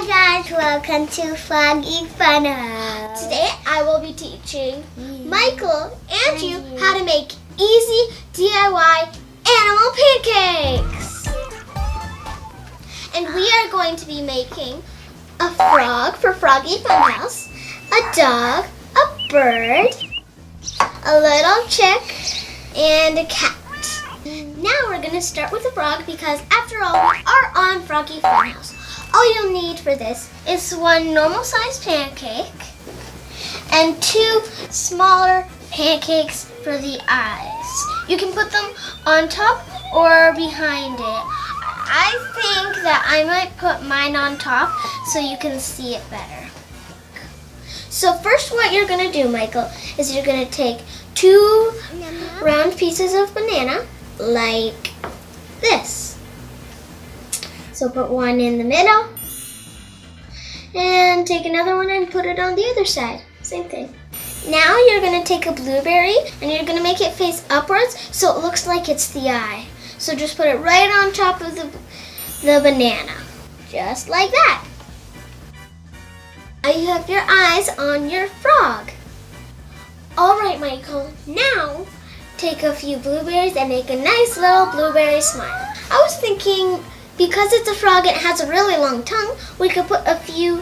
guys, welcome to Froggy Funhouse. Today I will be teaching Michael and you how to make easy DIY animal pancakes. And we are going to be making a frog for Froggy Funhouse, a dog, a bird, a little chick, and a cat. Now we're going to start with the frog because after all, we are on Froggy Funhouse. All you'll need for this is one normal sized pancake and two smaller pancakes for the eyes. You can put them on top or behind it. I think that I might put mine on top so you can see it better. So first what you're going to do, Michael, is you're going to take two round pieces of banana like this. So put one in the middle and take another one and put it on the other side. Same thing. Now you're going to take a blueberry and you're going to make it face upwards so it looks like it's the eye. So just put it right on top of the banana. Just like that. Now you have your eyes on your frog. Alright, Michael, now take a few blueberries and make a nice little blueberry smile. I was thinking, because it's a frog and it has a really long tongue, we could put a few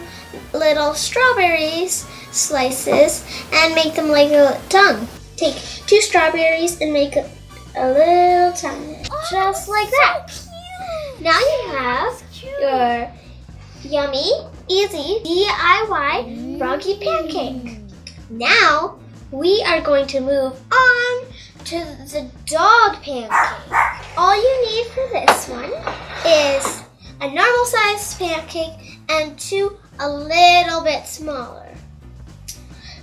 little strawberries slices and make them like a tongue. Take two strawberries and make a little tongue, just like that. Now you have your yummy, easy DIY froggy pancake. Now we are going to move on to the dog pancake. All you need for this one is a normal sized pancake and two a little bit smaller.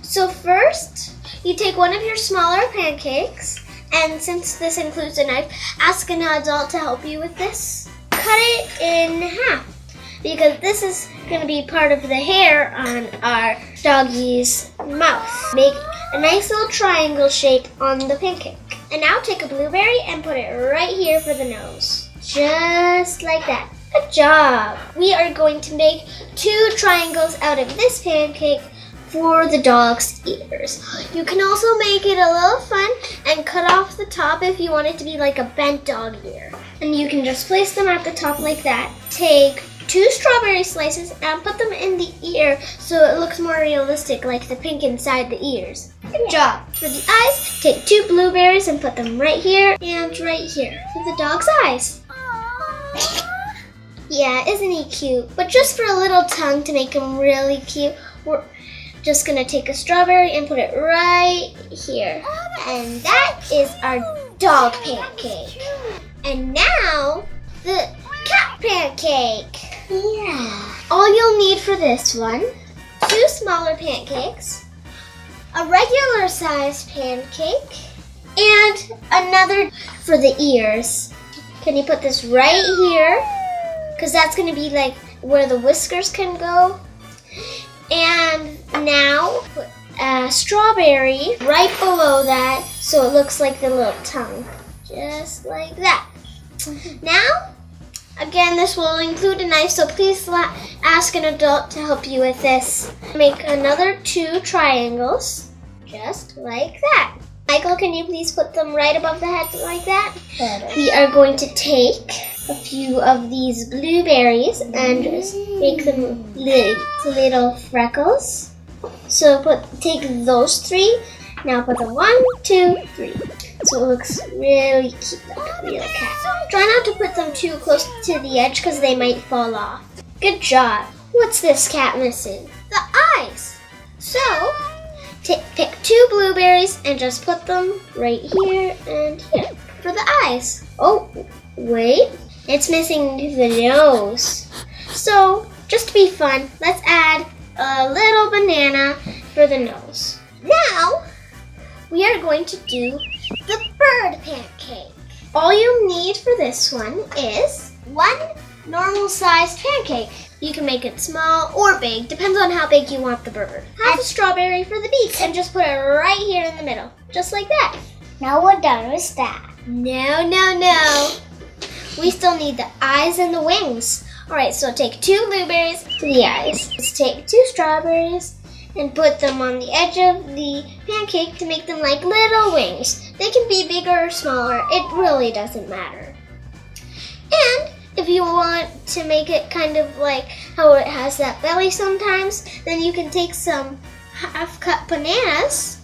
So first, you take one of your smaller pancakes, and since this includes a knife, ask an adult to help you with this. Cut it in half because this is going to be part of the hair on our doggy's mouth. Make a nice little triangle shape on the pancake. And now take a blueberry and put it right here for the nose. Just like that. Good job. We are going to make two triangles out of this pancake for the dog's ears. You can also make it a little fun and cut off the top if you want it to be like a bent dog ear. And you can just place them at the top like that. Take two strawberry slices and put them in the ear so it looks more realistic, like the pink inside the ears. Good job. For the eyes, take two blueberries and put them right here and right here for the dog's eyes. Yeah, isn't he cute? But just for a little tongue to make him really cute, we're just gonna take a strawberry and put it right here. And that is our dog pancake. And now, the cat pancake. Yeah. All you'll need for this one, two smaller pancakes, a regular sized pancake, and another for the ears. Can you put this right here? Because that's going to be like where the whiskers can go. And now put a strawberry right below that so it looks like the little tongue. Just like that. Now, again, this will include a knife, so please ask an adult to help you with this. Make another two triangles, just like that. Michael, can you please put them right above the head like that? We are going to take a few of these blueberries and just make them little freckles. So take those three. Now put the 1, 2, 3. So it looks really cute, like a real cat. Try not to put them too close to the edge because they might fall off. Good job. What's this cat missing? The eyes. So, pick two blueberries and just put them right here and here for the eyes. Oh, wait. It's missing the nose. So, just to be fun, let's add a little banana for the nose. Now, we are going to do the bird pancake. All you need for this one is one normal sized pancake. You can make it small or big, depends on how big you want the bird. Half a strawberry for the beak and just put it right here in the middle, just like that. Now we're done with that. No. We still need the eyes and the wings. Alright, so take 2 blueberries to the eyes. Let's take 2 strawberries and put them on the edge of the pancake to make them like little wings. They can be bigger or smaller, it really doesn't matter. And if you want to make it kind of like how it has that belly sometimes, then you can take some half-cut bananas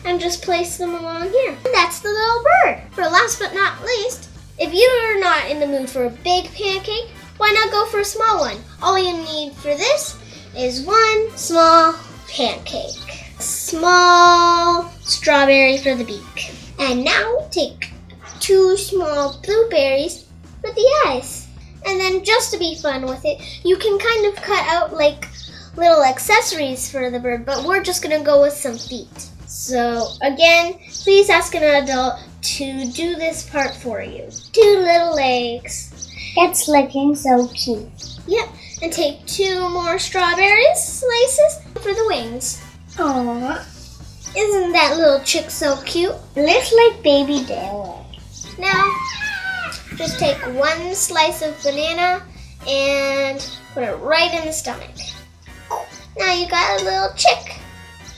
and just place them along here. And that's the little bird. For last but not least, if you're not in the mood for a big pancake, why not go for a small one? All you need for this is 1 small pancake. Small strawberry for the beak. And now take 2 small blueberries for the eyes. And then just to be fun with it, you can kind of cut out like little accessories for the bird, but we're just gonna go with some feet. So again, please ask an adult to do this part for you. 2 little legs. It's looking so cute. Yep, and take 2 more strawberry slices for the wings. Aww. Isn't that little chick so cute? Looks like baby Dara. Now, just take 1 slice of banana and put it right in the stomach. Now you got a little chick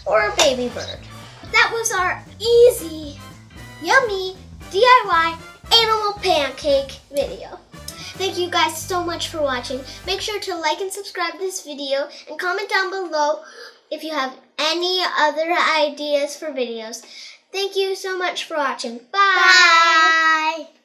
or a baby bird. That was our easy, yummy, DIY animal pancake video. Thank you guys so much for watching. Make sure to like and subscribe this video and comment down below if you have any other ideas for videos. Thank you so much for watching. Bye! Bye!